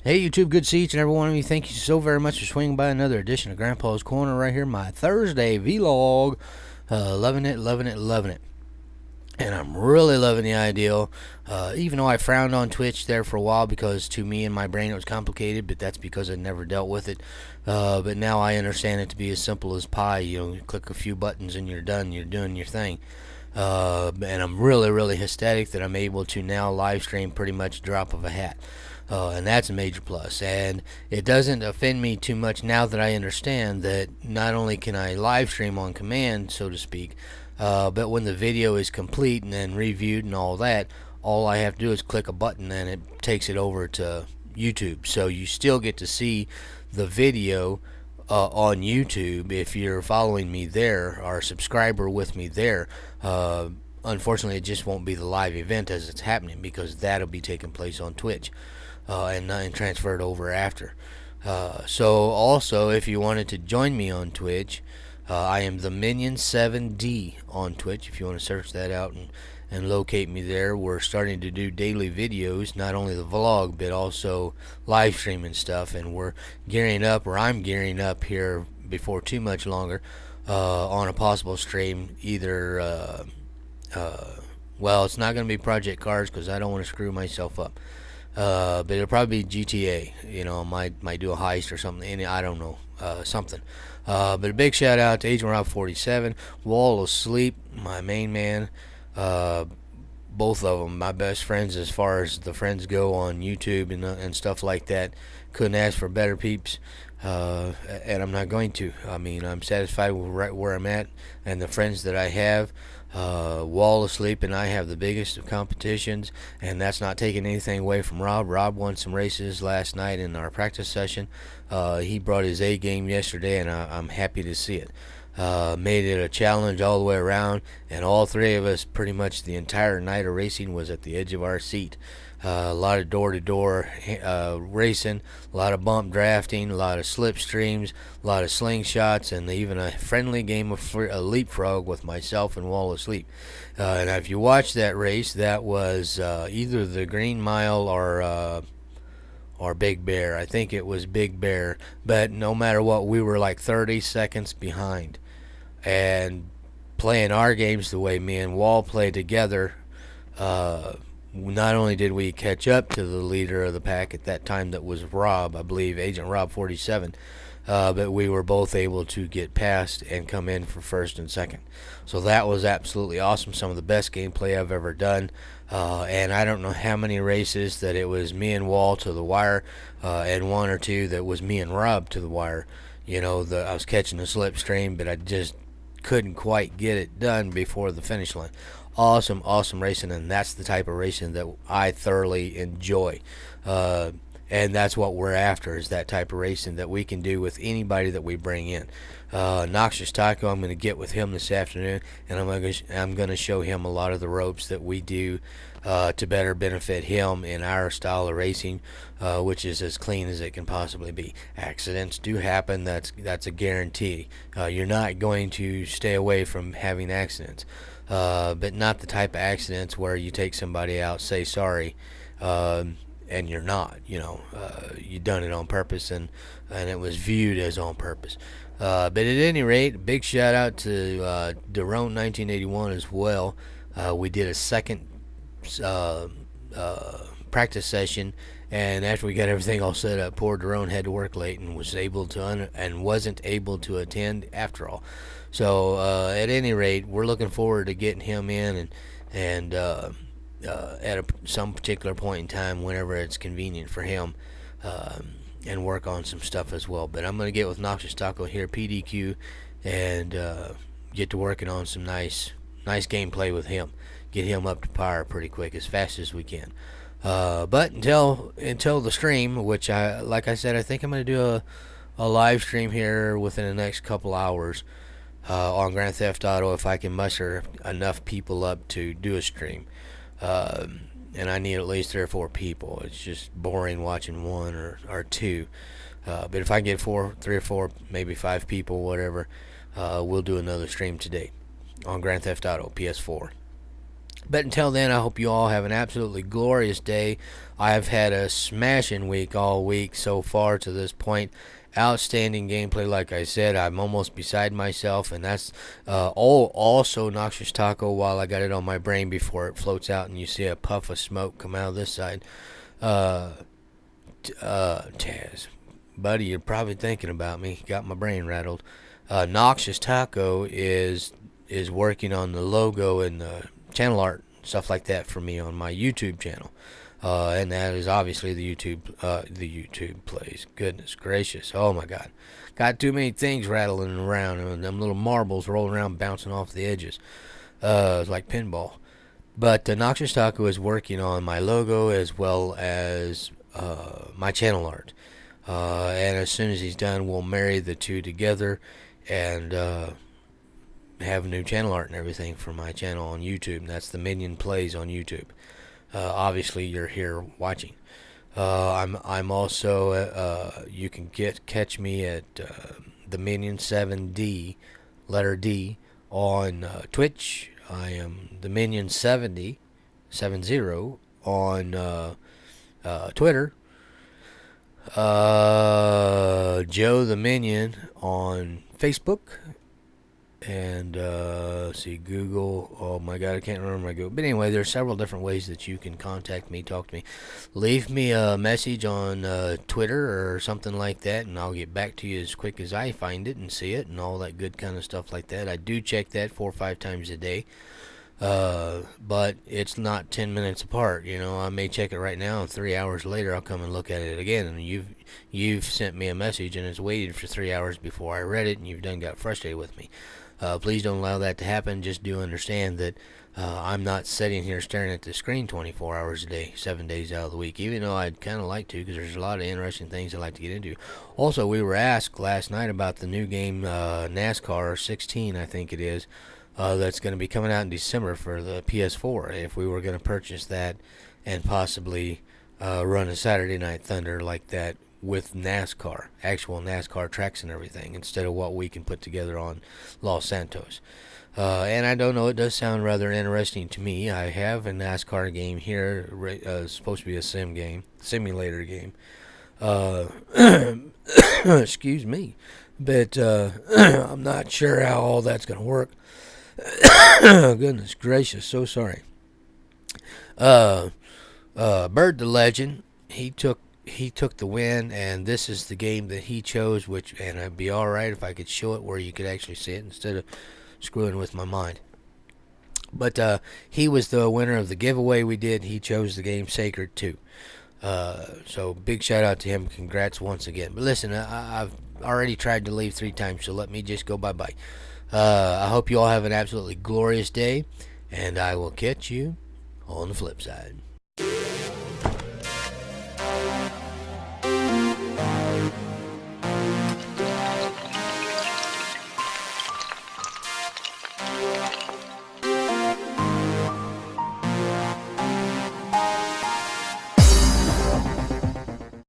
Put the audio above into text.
Hey YouTube, good to see each and every one of you. Thank you so very much for swinging by another edition of Grandpa's Corner right here, my Thursday vlog. Loving it, loving it, loving it. And I'm really loving the idea, even though I frowned on Twitch there for a while because to me and my brain it was complicated, but that's because I never dealt with it. But now I understand it to be as simple as pie. You click a few buttons and you're done. You're doing your thing. And I'm really ecstatic that I'm able to now live stream pretty much drop of a hat. And that's a major plus. And it doesn't offend me too much now that I understand that not only can I live stream on command, so to speak, but when the video is complete and then reviewed and all that, all I have to do is click a button and it takes it over to YouTube. So you still get to see the video on YouTube if you're following me there or a subscriber with me there. Unfortunately, it just won't be the live event as it's happening because that'll be taking place on Twitch and transferred over after. So also, if you wanted to join me on Twitch, I am the Minion7D on Twitch. If you want to search that out and locate me there, we're starting to do daily videos, not only the vlog but also live streaming stuff, and we're gearing up, or I'm gearing up here before too much longer on a possible stream. Either well, it's not going to be Project Cars because I don't want to screw myself up. But it'll probably be GTA. Might do a heist or something. I don't know, something. But a big shout out to Agent Rob 47, Wall of Sleep, my main man. Both of them, my best friends as far as the friends go on YouTube and stuff like that. Couldn't ask for better peeps. And I'm not going to. I mean, I'm satisfied with right where I'm at and the friends that I have. Wall of Sleep and I have the biggest of competitions, and that's not taking anything away from Rob. Rob won some races last night in our practice session. He brought his A game yesterday, and I'm happy to see it. Made it a challenge all the way around, and all three of us, pretty much the entire night of racing, was at the edge of our seat. A lot of door-to-door racing, a lot of bump drafting, a lot of slipstreams, a lot of slingshots, and even a friendly game of leapfrog with myself and Wall of Sleep. And if you watch that race, that was either the Green Mile or Big Bear. I think it was Big Bear, but no matter what, we were like 30 seconds behind. And playing our games the way me and Wall played together, not only did we catch up to the leader of the pack at that time, that was Rob, I believe, Agent Rob 47, but we were both able to get past and come in for first and second. So that was absolutely awesome. Some of the best gameplay I've ever done. And I don't know how many races that it was me and Wall to the wire, and one or two that was me and Rob to the wire. I was catching the slipstream, but I just couldn't quite get it done before the finish line. Awesome racing, and that's the type of racing that I thoroughly enjoy. And that's what we're after, is that type of racing that we can do with anybody that we bring in. Noxious Taco, I'm going to get with him this afternoon, and I'm going to show him a lot of the ropes that we do to better benefit him in our style of racing, which is as clean as it can possibly be. Accidents do happen. That's a guarantee. You're not going to stay away from having accidents, but not the type of accidents where you take somebody out, say sorry, and you're not. You done it on purpose, and it was viewed as on purpose. But at any rate, big shout out to Daron 1981 as well. We did a second practice session, and after we got everything all set up, poor Daron had to work late and wasn't able to attend after all. So at any rate, we're looking forward to getting him in and at some particular point in time, whenever it's convenient for him, and work on some stuff as well. But I'm going to get with Noxious Taco here, PDQ, and get to working on some nice gameplay with him. Get him up to par pretty quick, as fast as we can. But until the stream, which like I said, I think I'm going to do a live stream here within the next couple hours on Grand Theft Auto, if I can muster enough people up to do a stream. And I need at least 3 or 4 people. It's just boring watching one or two. But if I can get 3 or 4, maybe 5 people, whatever, we'll do another stream today on Grand Theft Auto PS4. But until then, I hope you all have an absolutely glorious day. I've had a smashing week all week so far to this point. Outstanding gameplay, like I said. I'm almost beside myself, and that's also Noxious Taco while I got it on my brain before it floats out and you see a puff of smoke come out of this side. Taz, buddy, you're probably thinking about me. Got my brain rattled. Noxious Taco is working on the logo and the channel art, stuff like that for me on my YouTube channel. And that is obviously the YouTube plays. Goodness gracious. Oh my God. Got too many things rattling around and them little marbles rolling around bouncing off the edges. It's like pinball. But Noxious Taco is working on my logo as well as my channel art. And as soon as he's done, we'll marry the two together and have new channel art and everything for my channel on YouTube. That's the Minion Plays on YouTube. Obviously, you're here watching. I'm also you can catch me at the Minion 7D, letter D, on Twitch. I am the Minion 70 on Twitter. Joe the Minion on Facebook. And see, Google. Oh my God, I can't remember my Google. But anyway, there's several different ways that you can contact me, talk to me. Leave me a message on Twitter or something like that, and I'll get back to you as quick as I find it and see it and all that good kind of stuff like that. I do check that 4 or 5 times a day. But it's not 10 minutes apart. You know, I may check it right now, and 3 hours later I'll come and look at it again. And you've sent me a message, and it's waited for 3 hours before I read it, and you've done got frustrated with me. Please don't allow that to happen. Just do understand that I'm not sitting here staring at the screen 24 hours a day, 7 days out of the week, even though I'd kind of like to, because there's a lot of interesting things I'd like to get into. Also, we were asked last night about the new game, NASCAR 16, I think it is, that's going to be coming out in December for the PS4, if we were going to purchase that and possibly run a Saturday Night Thunder like that with NASCAR, actual NASCAR tracks and everything, instead of what we can put together on Los Santos. And I don't know, it does sound rather interesting to me. I have a NASCAR game here, supposed to be a simulator game. Excuse me. But I'm not sure how all that's going to work. Goodness gracious, so sorry. Bird the Legend, he took the win, and this is the game that he chose, and it'd be alright if I could show it where you could actually see it instead of screwing with my mind. But he was the winner of the giveaway we did. He chose the game Sacred 2. So big shout out to him. Congrats once again. But listen, I've already tried to leave 3 times, so let me just go bye-bye. I hope you all have an absolutely glorious day, and I will catch you on the flip side.